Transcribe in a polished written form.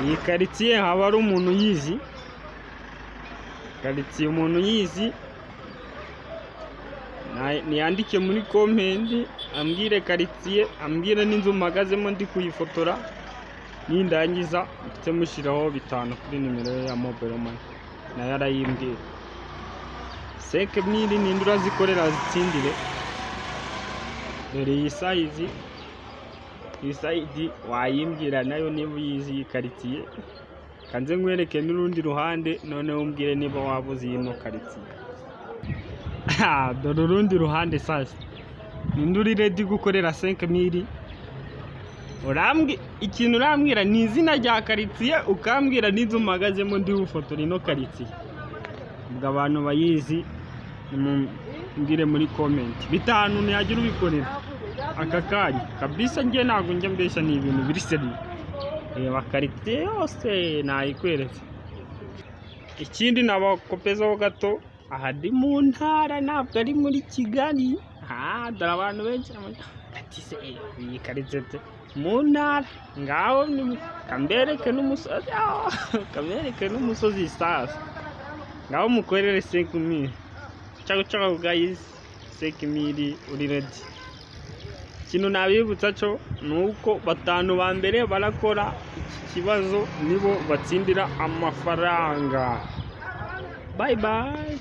iyi karitsiye haba ari umuntu yizi, karitsiye umuntu yizi niyandike muri komenti ambwire karitsiye, ambwire n'inzu mpagazemo ndi kuyifotora, nindangiza mfite mushyiraho 5 kuri nimero ya mobile money nayo arayimbwira. 5000 ninde urazikorera zitsindire. Dore iyi size, iyi side wayimbwira nayo niba uyizi iyi karitsiye, kanze nkwereke n'urundi ruhande noneho umbwire niba wabuze ino karitsiye. Dore urundi ruhande sasa, ninde uri ready gukorera 5000? Ikintu urambwira ni izina rya karitsiye, ukambwira n'inzu mpagazemo ndi gufotora ino karitsiye. Ubwo abantu bayizi mbwire muri comment. 5 ntiyagira ubikorera aka kanya kabisa. Njye ntabwo njya mbeshya, ni ibintu biri seri. Reba karitsiye yose nayikweretse. Ikindi nabakopezaho gato, aha ndi mu ntara ntabwo ari muri Kigali. Dore abantu benshi ati se iyi karitsiye mu ntara, ngaho kambereke n'umusozi, kambereke n'umusozi sasa, ngaho mukorere 5000. Ciao guys, 5000 uri ready. Ikintu nabibutsa cyo ni uko 5 ba mbere barakora iki kibazo nibo batsindira amafaranga. Bye bye.